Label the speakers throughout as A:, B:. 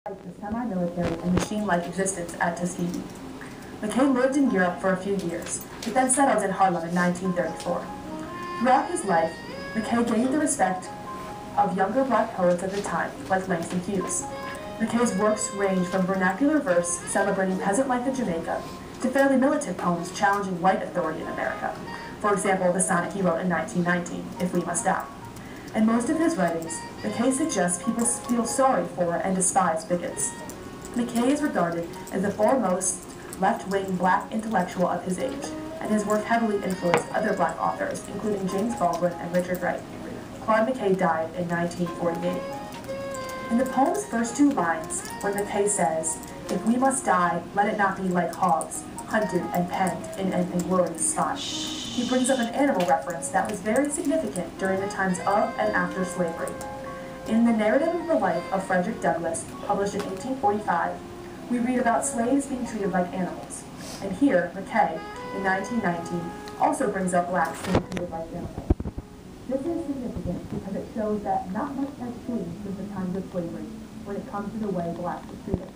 A: the semi-military and machine-like existence at Tuskegee. McKay lived in Europe for a few years, but then settled in Harlem in 1934. Throughout his life, McKay gained the respect of younger black poets of the time, like Langston Hughes. McKay's works range from vernacular verse celebrating peasant life in Jamaica to fairly militant poems challenging white authority in America. For example, the sonnet he wrote in 1919, If We Must Die. In most of his writings, McKay suggests people feel sorry for and despise bigots. McKay is regarded as the foremost left-wing black intellectual of his age, and his work heavily influenced other black authors, including James Baldwin and Richard Wright. Claude McKay died in 1948. In the poem's first two lines, when McKay says, "If we must die, let it not be like hogs, hunted and penned in an inglorious spot," he brings up an animal reference that was very significant during the times of and after slavery. In the narrative of the life of Frederick Douglass, published in 1845, we read about slaves being treated like animals. And here, McKay, in 1919, also brings up blacks being treated like animals. This is significant because it shows that not much has changed since the times of slavery when it comes to the way blacks are treated.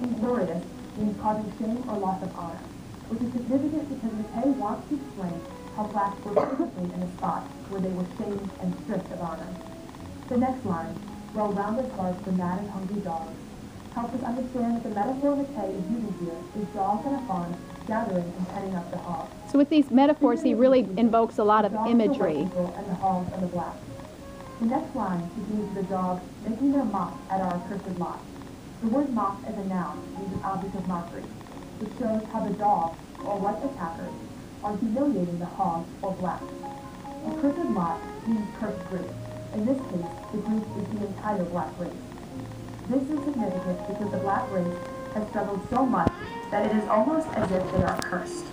A: Inglorious means causing shame or loss of honor, which is significant because McKay wants to explain how blacks were physically in a spot where they were shamed and stripped of honor. The next line, well-rounded hearts for mad and hungry dogs, helps us understand that the metaphor McKay is using here is dogs on a farm gathering and petting up the hogs.
B: So with these metaphors, he really invokes a lot of imagery.
A: And the hogs are the blacks. The next line begins with the dogs making their mock at our accursed lot. The word mock as a noun means an object of mockery, which shows how the dogs, or white attackers, are humiliating the hogs or blacks. Accursed lot means cursed group. In this case, the group is the entire black race. This is significant because the black race has struggled so much that it is almost as if they are cursed.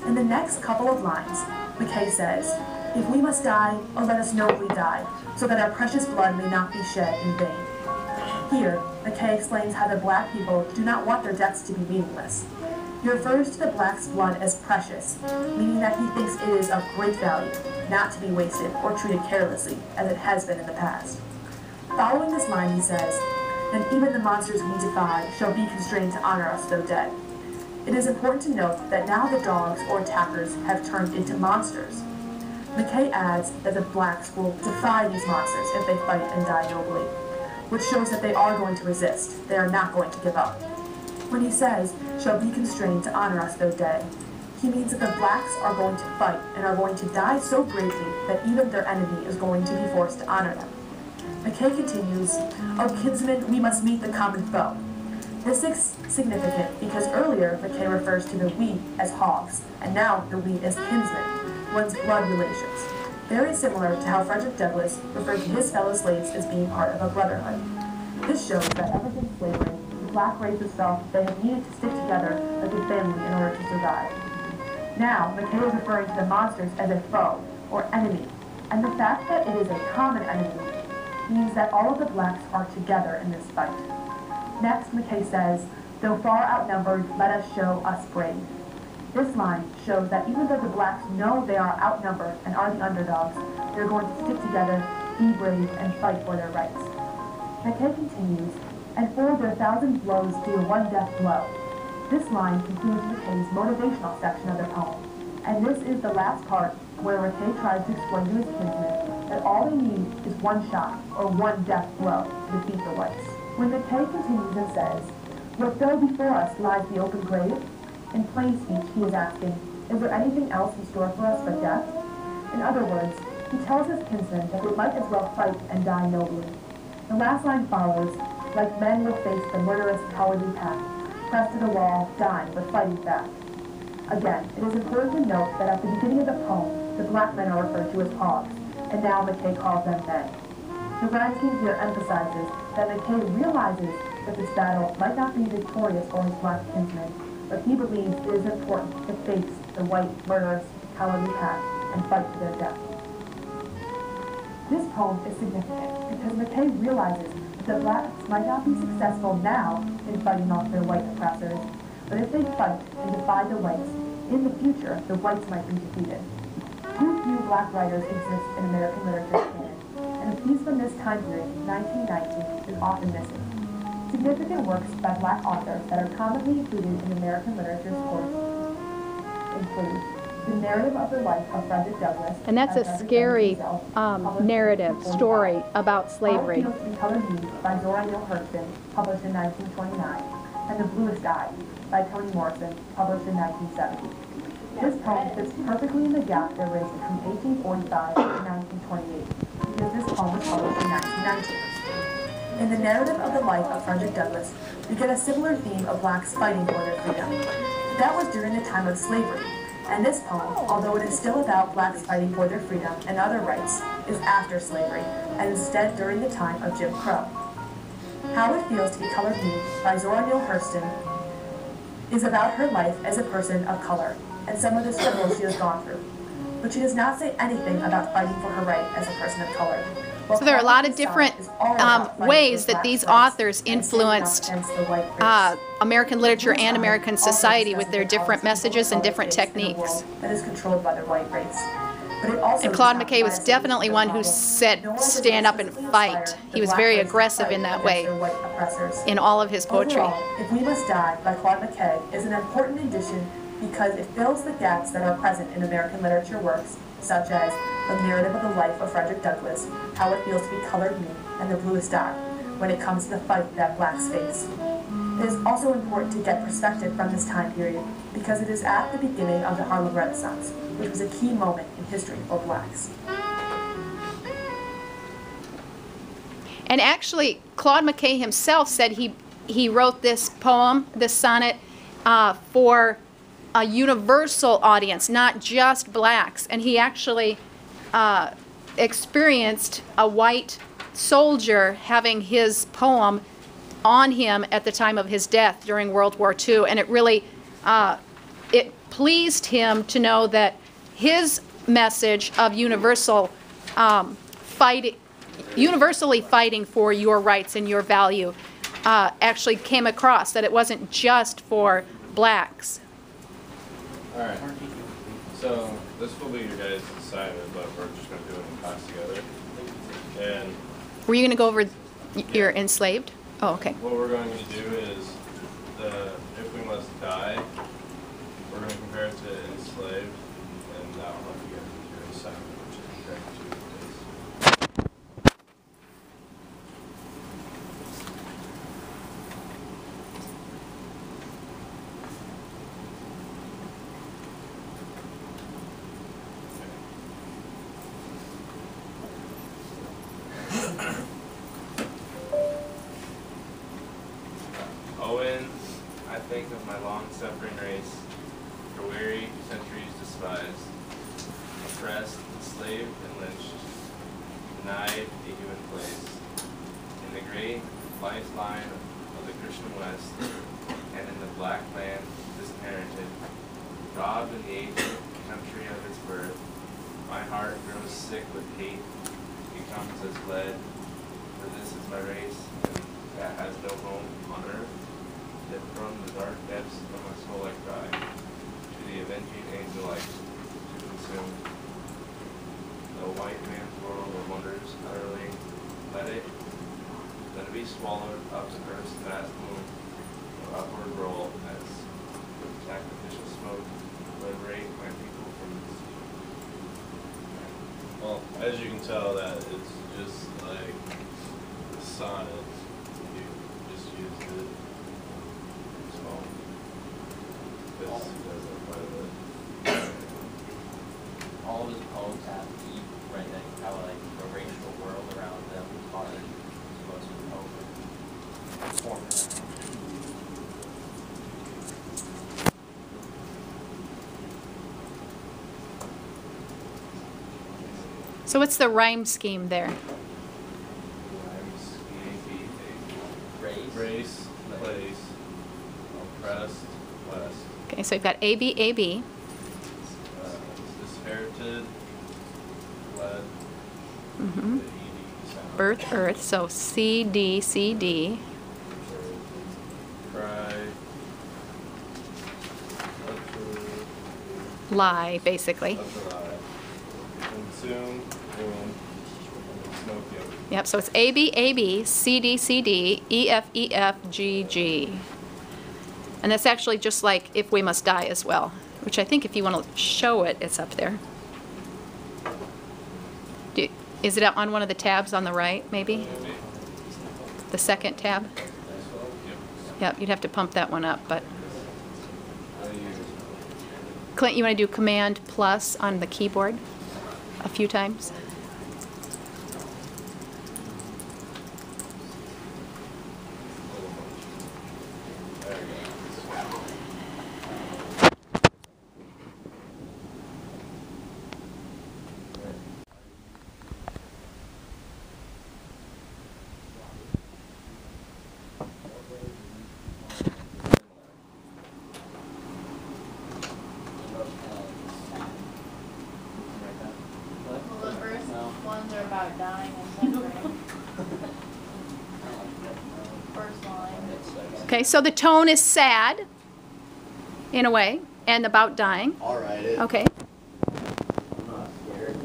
A: In the next couple of lines, McKay says, "If we must die, oh let us nobly die, so that our precious blood may not be shed in vain." Here, McKay explains how the black people do not want their deaths to be meaningless. He refers to the black's blood as precious, meaning that he thinks it is of great value, not to be wasted or treated carelessly, as it has been in the past. Following this line, he says, "And even the monsters we defy shall be constrained to honor us though dead." It is important to note that now the dogs or attackers have turned into monsters. McKay adds that the blacks will defy these monsters if they fight and die nobly, which shows that they are going to resist. They are not going to give up. When he says, "shall be constrained to honor us though dead," he means that the blacks are going to fight and are going to die so bravely that even their enemy is going to be forced to honor them. McKay continues, "O kinsmen, we must meet the common foe." This is significant because earlier McKay refers to the we as hogs, and now the we as kinsmen, one's blood relations. Very similar to how Frederick Douglass referred to his fellow slaves as being part of a brotherhood. This shows that ever since slavery, the black races felt they had needed to stick together as a family in order to survive. Now, McKay is referring to the monsters as a foe, or enemy, and the fact that it is a common enemy means that all of the blacks are together in this fight. Next, McKay says, "Though far outnumbered, let us show us brave." This line shows that even though the blacks know they are outnumbered and are the underdogs, they're going to stick together, be brave, and fight for their rights. McKay continues, "And for their thousand blows deal one death blow." This line concludes McKay's motivational section of the poem, and this is the last part where McKay tries to explain to his kinsmen that all they need is one shot or one death blow to defeat the whites. When McKay continues and says, "What though before us lies the open grave?" In plain speech, he is asking, is there anything else in store for us but death? In other words, he tells his kinsmen that they might as well fight and die nobly. The last line follows, "Like men will face the murderous, cowardly pack, pressed to the wall, dying but fighting back." Again, it is important to note that at the beginning of the poem, the black men are referred to as hogs, and now McKay calls them men. The rhyme scheme here emphasizes that McKay realizes that this battle might not be victorious for his black kinsmen, but he believes it is important to face the white, murderous, cowardly pack and fight to their death. This poem is significant because McKay realizes that the blacks might not be successful now in fighting off their white oppressors, but if they fight and defy the whites, in the future the whites might be defeated. Too few black writers exist in American literature canon, and a piece from this time period, 1919, is often missing. Significant works by Black authors that are commonly included in American literature's course include The Narrative of the Life of Frederick Douglass.
B: And that's a scary narrative, story about slavery.
A: How It Feels to Be Colored Me by Zora Neale Hurston, published in 1929, and The Bluest Eye by Toni Morrison, published in 1970. This poem fits perfectly in the gap there is between 1845 and 1928, because this poem was published in 1919. In the narrative of the life of Frederick Douglass, we get a similar theme of blacks fighting for their freedom. That was during the time of slavery, and this poem, although it is still about blacks fighting for their freedom and other rights, is after slavery, and instead during the time of Jim Crow. How It Feels to Be Colored Me by Zora Neale Hurston is about her life as a person of color and some of the struggles she has gone through. But she does not say anything about fighting for her right as a person of color.
B: So there are a lot of different ways that these authors influenced American literature and American society with their different messages and different techniques.
A: That is controlled by the white race.
B: And Claude McKay was definitely one who said, stand up and fight. He was very aggressive in that way in all of his poetry.
A: Overall, If We Must Die by Claude McKay is an important addition because it fills the gaps that are present in American literature works, such as The Narrative of the Life of Frederick Douglass, How It Feels to Be Colored Me, and The Bluest Eye, when it comes to the fight that blacks face. It is also important to get perspective from this time period because it is at the beginning of the Harlem Renaissance, which was a key moment in history for blacks.
B: And actually, Claude McKay himself said he wrote this poem, this sonnet, for a universal audience, not just blacks. And he actually experienced a white soldier having his poem on him at the time of his death during World War II. And it really, it pleased him to know that his message of universally fighting for your rights and your value actually came across, that it wasn't just for blacks.
C: All right. So this will be your guys' assignment, but we're just going to do it in class together. And
B: Were you going to go over your enslaved? Oh, okay.
C: what we're going to do is If We Must Die. We're going to compare it to enslaved, and that will help you get your assignment, which is correct to days. Owen, I think of my long-suffering race, for weary centuries despised, oppressed, enslaved, and lynched, denied a human place. In the great lifeline of the Christian West, and in the black land disinherited, robbed in the ancient country of its birth, my heart grows sick with hate, becomes as lead, for this is my race, and that has no home on earth. That from the dark depths of my soul I cry, to the avenging angel I to consume. The white man's world of wonders utterly, let it be swallowed up in earth's vast moon, or upward roll as with sacrificial smoke, liberate my people from this.
D: Well, as you can tell, that it's just like the sonnet. You just used it. So, this does it quite a bit.
E: All of his poems have deep, right, like how like the racial world around them are most of the poetry formed.
B: So what's the rhyme scheme there?
D: Race, place, oppressed, west.
B: Okay, so you've got A, B, A, B.
D: Disinherited, led,
B: Mm-hmm.
D: the ED sound.
B: Birth, earth, so C, D, C, D.
D: Cry,
B: Lie, basically.
D: consume, wound, smoke yoke.
B: Yep, so it's A, B, A, B, C, D, C, D, E, F, E, F, G, G. And that's actually just like If We Must Die as well, which I think if you want to show it, it's up there. Is it on one of the tabs on the right, maybe? The second tab? Yep, you'd have to pump that one up, but... Clint, you want to do Command plus on the keyboard a few times?
F: Well, the first ones are about dying and suffering. First line.
B: Okay, so the tone is sad, in a way, and about dying.
G: I'll write it.
B: Okay.
G: I'm not scared.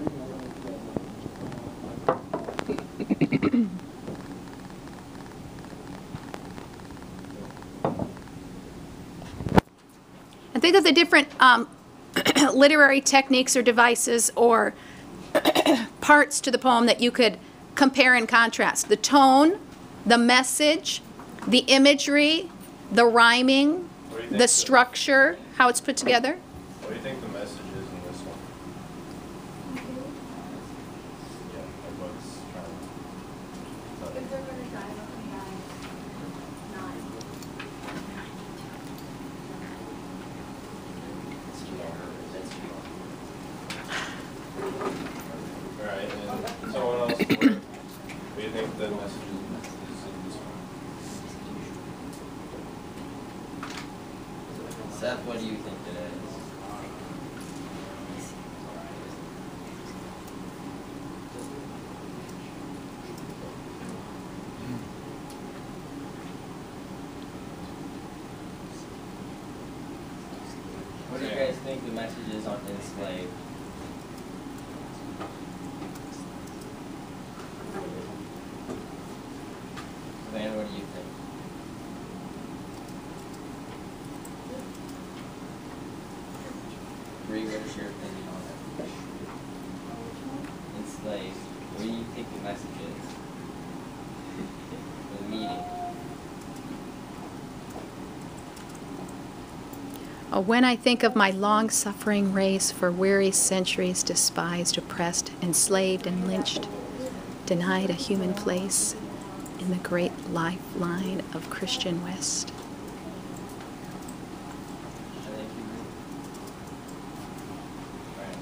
B: And think of the different literary techniques or devices or parts to the poem that you could compare and contrast. The tone, the message, the imagery, the rhyming, the structure, how it's put together.
D: What do you think the message is in this one? Yeah, like what's trying to...
F: If they're gonna die, they'll come back.
D: Alright, and so what else, what do you think the message is in this one?
E: Seth, what do you think it is? What do you guys think the message is on enslaved? Savannah, what do you think? Bree, what is your opinion on it? Enslaved. What do you think the message is? The meaning.
B: When I think of my long-suffering race for weary centuries despised, oppressed, enslaved, and lynched, denied a human place in the great lifeline of Christian West.
E: Thank you. Right.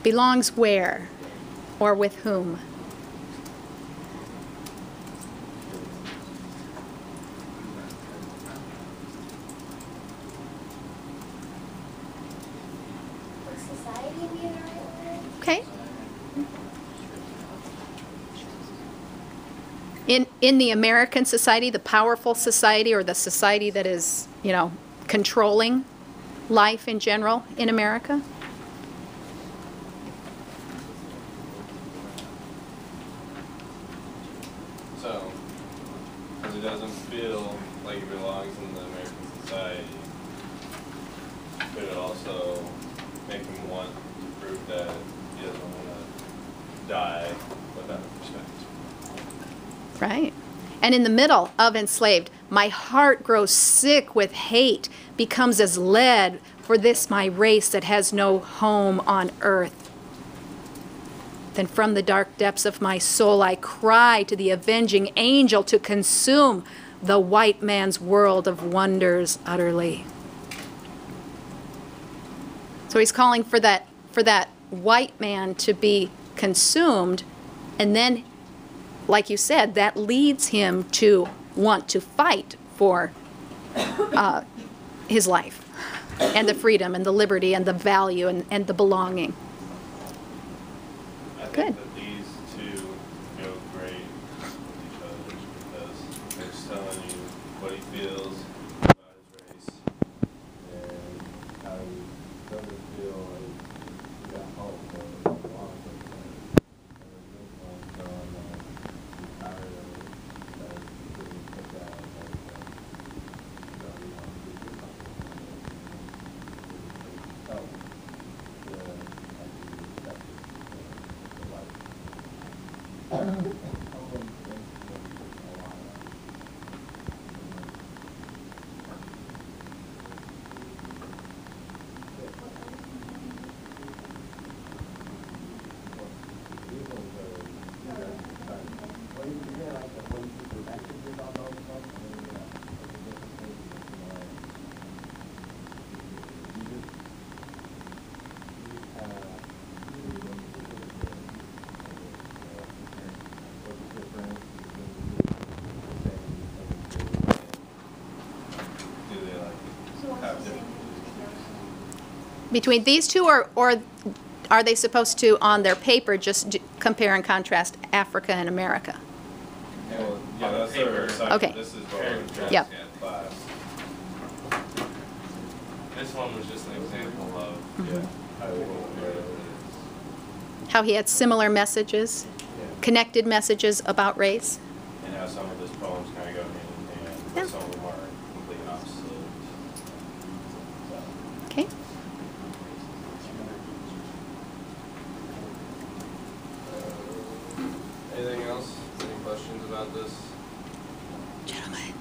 B: Belongs where or with whom?
F: Would society be the right word?
B: Okay. In the American society, the powerful society, or the society that is, you know, controlling life in general in America?
D: So, because it doesn't feel like it belongs in the American society, could it also make him want to prove that he doesn't want to die without respect?
B: Right. And in the middle of enslaved, my heart grows sick with hate, becomes as lead for this my race that has no home on earth. Then from the dark depths of my soul I cry to the avenging angel to consume the white man's world of wonders utterly. So he's calling for that white man to be consumed, and then like you said, that leads him to want to fight for his life and the freedom and the liberty and the value and the belonging.
D: I think
B: Good.
D: that these two go great with each other because they're just telling you what he feels about his race and how he doesn't feel like he got hope for a long time. And this one's telling that he's tired of it, that he's getting kicked out and everything. So he wants to do something. Help.
B: Between these two, or are they supposed to, on their paper, just compare and contrast Africa and America?
D: Well, yeah, that's their recitation.
B: Okay.
D: This is what we're doing
B: Yep.
D: in class.
C: This one was just an example of
D: Yeah.
B: How he had similar messages, connected messages about race?
D: And how some of his poems kind of go hand in hand,
B: Yeah.
D: but some of them are completely opposite.
B: Okay.
D: Anything else? Any questions about this?
B: Gentlemen.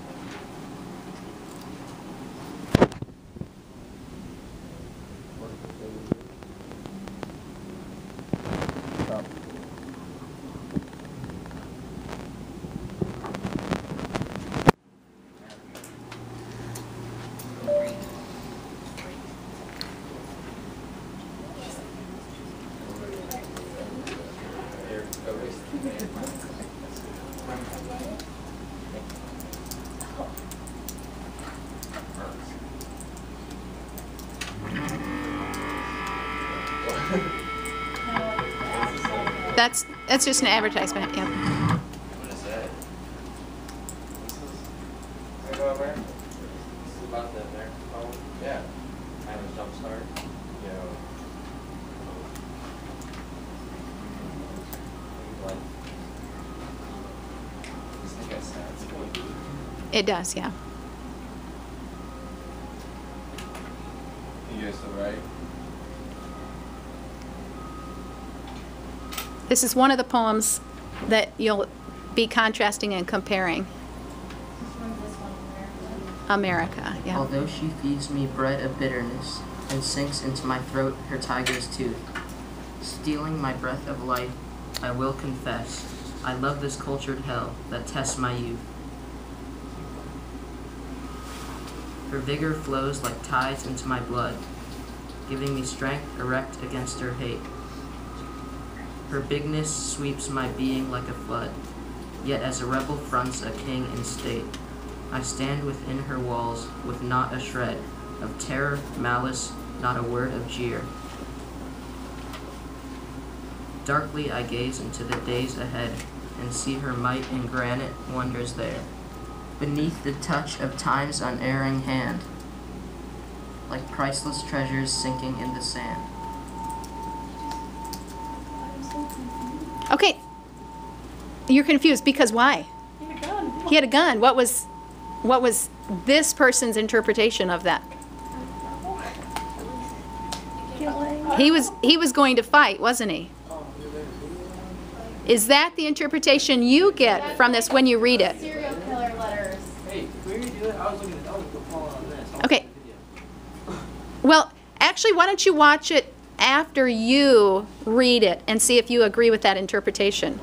B: That's just an advertisement, yeah.
E: What is that? This is about the American poem.
D: Yeah.
E: Kind of jumpstart.
D: Yeah.
E: Like, this thing got sad. It's going to.
B: It does, yeah.
D: You guys still right?
B: This is one of the poems that you'll be contrasting and comparing. America, yeah.
H: Although she feeds me bread of bitterness and sinks into my throat her tiger's tooth, stealing my breath of life, I will confess, I love this cultured hell that tests my youth. Her vigor flows like tides into my blood, giving me strength erect against her hate. Her bigness sweeps my being like a flood, yet as a rebel fronts a king in state, I stand within her walls with not a shred of terror, malice, not a word of jeer. Darkly I gaze into the days ahead and see her might in granite wonders there, beneath the touch of time's unerring hand, like priceless treasures sinking in the sand.
B: Okay. You're confused because why?
F: He had a gun.
B: He had a gun. What was this person's interpretation of that? He was going to fight, wasn't he? Is that the interpretation you get from this when you read it?
F: Serial killer letters.
G: Hey, can we redo it? I was looking at on this.
B: Okay. Well, actually, why don't you watch it after you read it and see if you agree with that interpretation?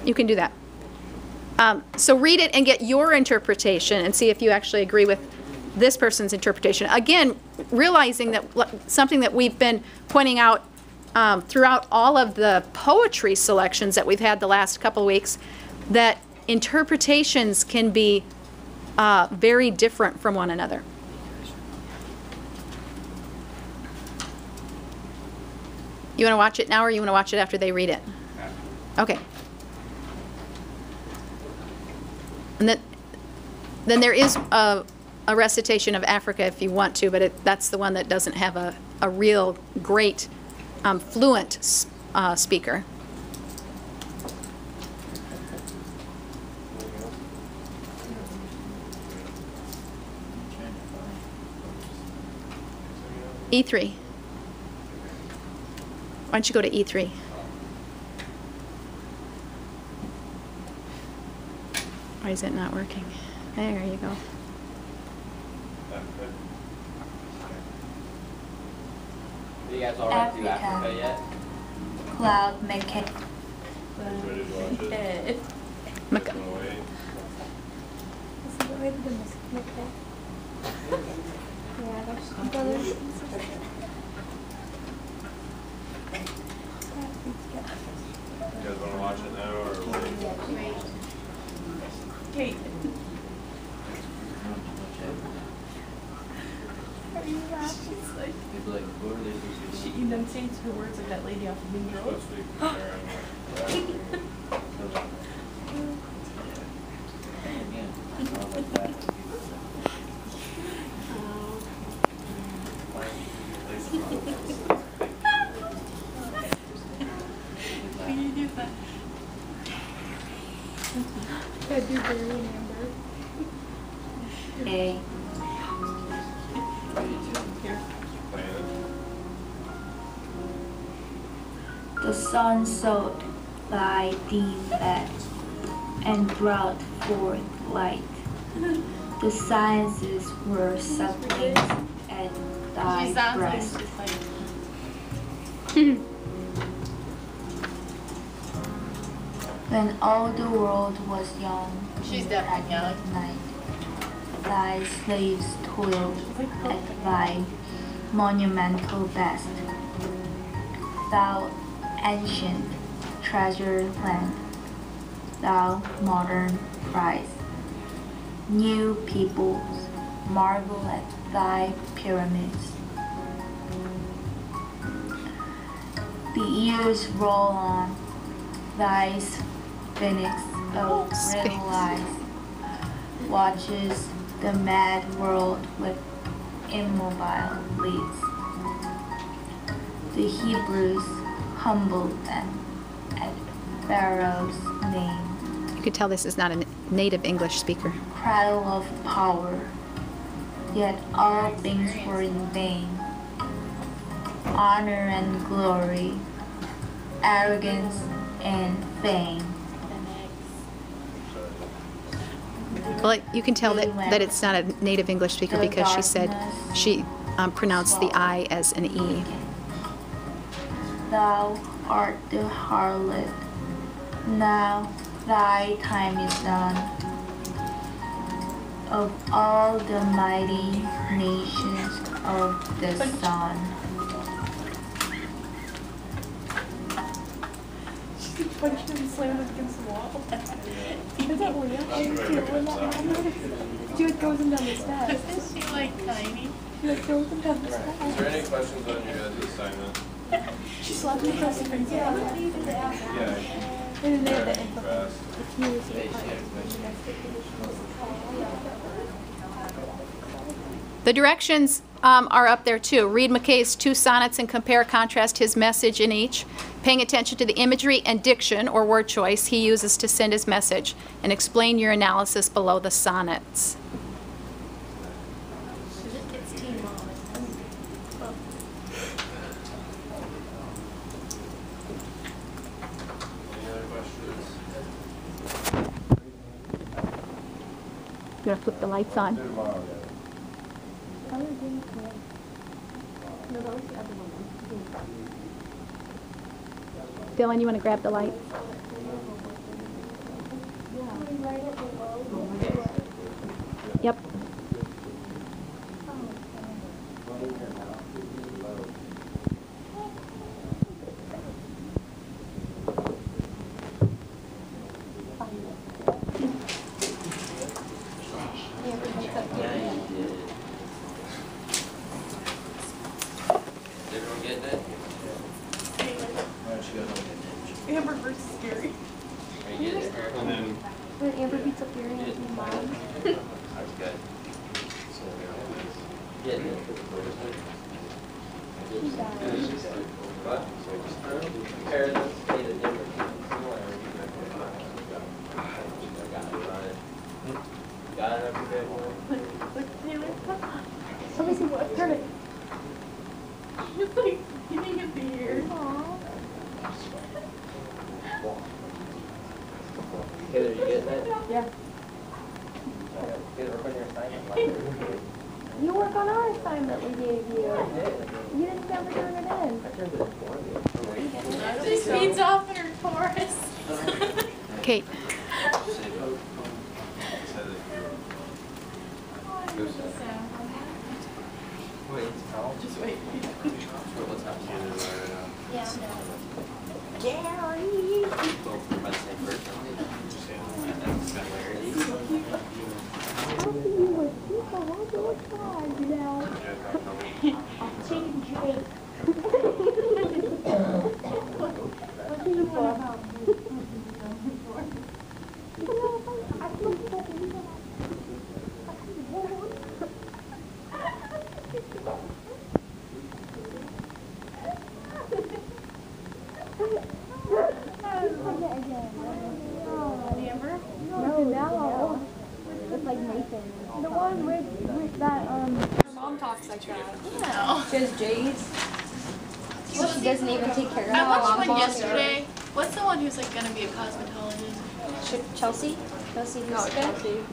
B: You can do that. So read it and get your interpretation and see if you actually agree with this person's interpretation. Again, realizing that something that we've been pointing out throughout all of the poetry selections that we've had the last couple of weeks, that interpretations can be very different from one another. You want to watch it now, or you want to watch it after they read it? Okay. And then there is a recitation of Africa if you want to, but that's the one that doesn't have a real great fluent speaker. E3. Why don't you go to E3? Why is it not working? There you go.
E: Are you guys all right to do Africa yet?
F: Cloud McKay.
D: Ready to watch it?
B: McKay.
D: Wanna wait? You guys wanna watch it now or wait?
F: Kate. Are you laughing? It's like,
E: People like, what are they supposed to
F: she
E: do?
F: enunciates her words like that lady off of Mean Girls.
D: Supposed to be comparing.
E: Again, all like that.
F: Can you do that? Gotta do Barry and Amber.
I: A. The sun sowed thy deep bed and brought forth light. The sciences were suckling at thy
F: She sounds like
I: breast.
F: she's like,
I: When all the world was young,
F: She's
I: in
F: definitely young.
I: pregnant night, thy slaves toiled at thy monumental best. Thou ancient treasure land, thou modern prize. New peoples marvel at thy pyramids. The years roll on, thy sphinx of
B: Sphinx.
I: real eyes watches the mad world with immobile leads. The Hebrews humbled them at Pharaoh's name,
B: You could tell this is not a native English speaker.
I: cradle of power, yet all things were in vain. Honor and glory, arrogance and fame.
B: Well, you can tell that it's not a native English speaker because she said she pronounced the I as an E.
I: Thou art the harlot, now thy time is done. Of all the mighty nations of the sun.
F: she punched him and slammed him against the wall. Is that Leah? She like throws him down the steps. Isn't she like tiny? She like throws him down the
D: Is
F: steps.
D: there any questions on your guys' assignment?
F: She slapped him across the face.
D: Yeah.
F: And then they had the
D: Fast.
B: The directions are up there too. Read McKay's 2 sonnets and compare contrast his message in each, paying attention to the imagery and diction or word choice he uses to send his message, and explain your analysis below the sonnets.
F: It's Teen Mom.
D: Any other questions?
B: You want to flip the lights on? Dylan, you want to grab the lights? Yep.
E: Yeah, you did. Is everyone getting it?
D: Why don't you go home and get Mitch?
F: Amber versus Scary.
E: Are you getting it?
D: And then,
F: When Amber beats up Gary and his mom.
E: That's good.
D: so we
E: Getting it? What? Compare this state of different. Got it every day, boy.
F: Look, Taylor. Let me see what. Turn it. She's like giving a beer. Aww.
E: Taylor, you getting it?
F: Yeah.
E: Taylor, work on your assignment.
F: You work on our assignment we gave you.
E: I did.
F: You didn't never turn it in.
E: I turned it in for you.
F: She speeds off in her chorus.
B: Kate.
E: Wait, how?
F: Just wait.
E: What's happening?
F: Yeah.
E: Gary! Both from the same person.
F: No. It's like Nathan. The one with that, her mom talks like that. No.
J: She has J's. She doesn't even take care of her.
F: I watched one
J: mom.
F: yesterday. What's the one who's like gonna be a cosmetologist?
J: Chelsea? Chelsea
F: No,
J: who's
F: Chelsea.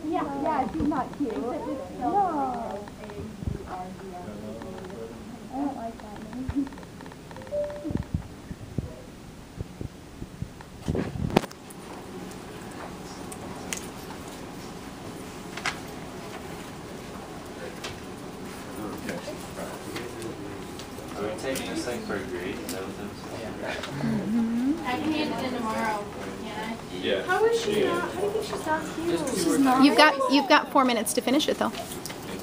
F: Yeah, she's not cute. No. I don't like that name.
C: Are we taking this thing for a grade? Is that what that was?
F: I can hand it in tomorrow. Can I?
C: Yeah.
F: How is she not? How do you think she's not cute?
B: You've got 4 minutes to finish it though,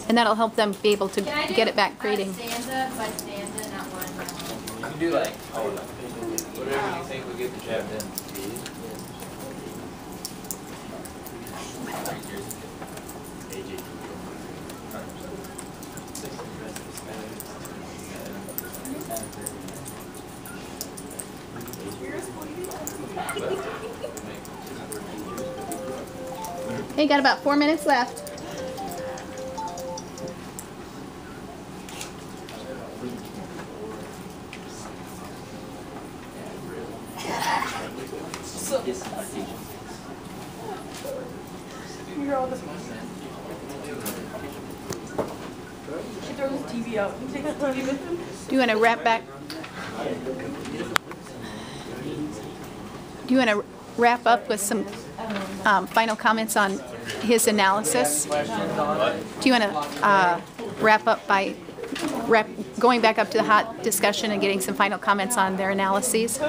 B: and that'll help them be able to get it back grading.
F: Stanza by stanza, not one.
E: You can do like, whatever you think will get the job done.
B: Hey, got about 4 minutes left.
F: She throws the TV out. He takes the TV with him.
B: Do you want to wrap back? Do you want to wrap up with some final comments on his analysis? Do you want to wrap up by going back up to the hot discussion and getting some final comments on their analyses?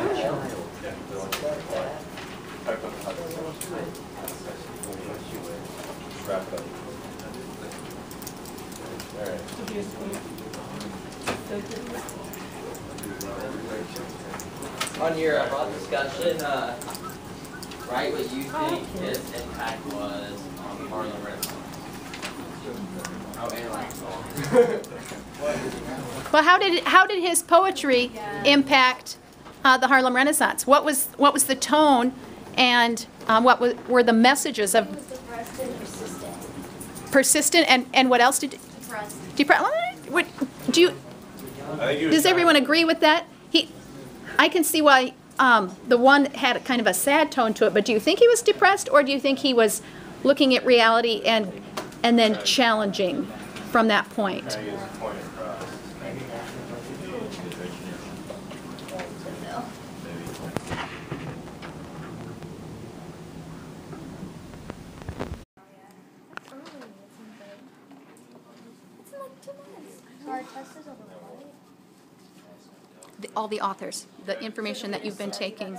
E: On your broad discussion, write what you think his impact was on the Harlem Renaissance.
B: Well, how did his poetry impact the Harlem Renaissance? What was the tone, and what were the messages of persistent, and what else did depressed? What do you? Does everyone agree with that? I can see why the one had kind of a sad tone to it, but do you think he was depressed, or do you think he was looking at reality and then challenging from that point? all the authors, the information that you've been taking.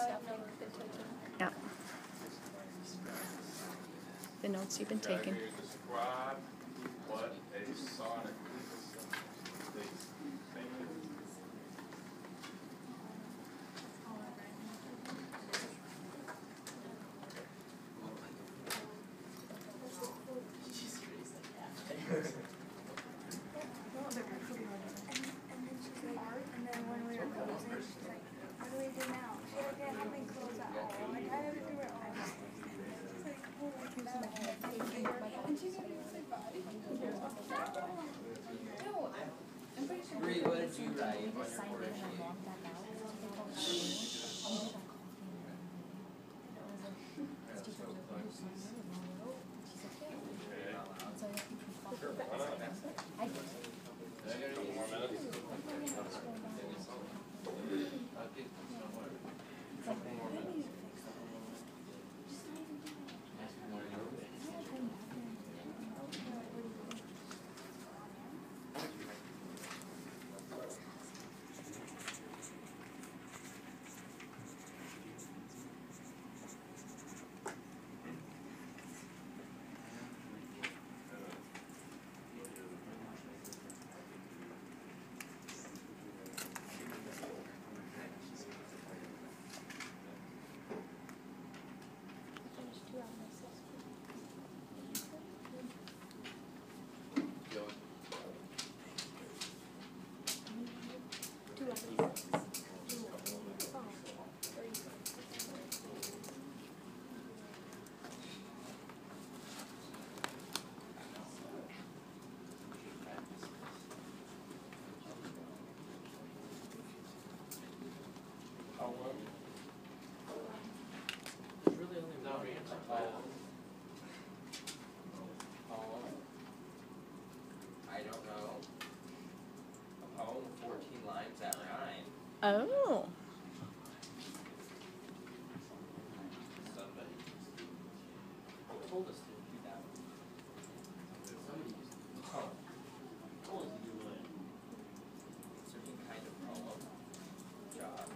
B: Yeah. The notes you've been taking.
D: Describe what a sonnet is. Please. Thank you.
F: And then when we were closing, she's like, what do we do now? She's like, I haven't closed at all. Like, I had to do it all. It's like, holy cow. And she didn't even say bye.
E: Bree, what did you write on your quarter sheet? Really only one answer. I don't know. A poem, 14 lines that rhyme.
B: Oh.
E: Somebody told us to do that one. Somebody told us to do it. Certain kind of poem. Job.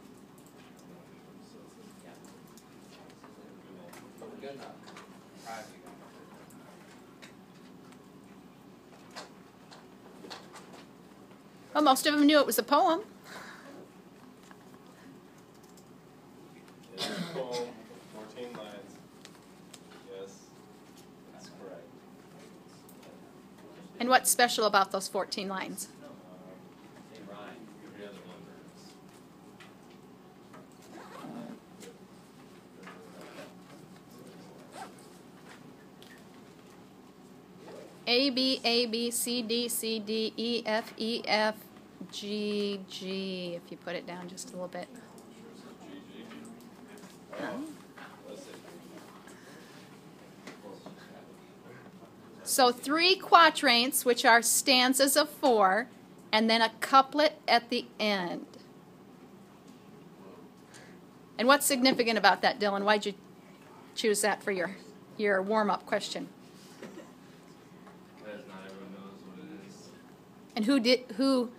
E: Yeah. Good enough. Proud of you guys.
B: Well, most of them knew it was a poem.
D: It's a poem, 14 lines. Yes, that's correct.
B: And what's special about those 14 lines?
E: They rhyme.
D: Every other one is.
B: A, B, A, B, C, D, C, D, E, F, E, F, G, G, if you put it down just a little bit. So 3 quatrains, which are stanzas of 4, and then a couplet at the end. And what's significant about that, Dylan? Why'd you choose that for your warm-up question?
C: Because not everyone knows what it is.
B: And who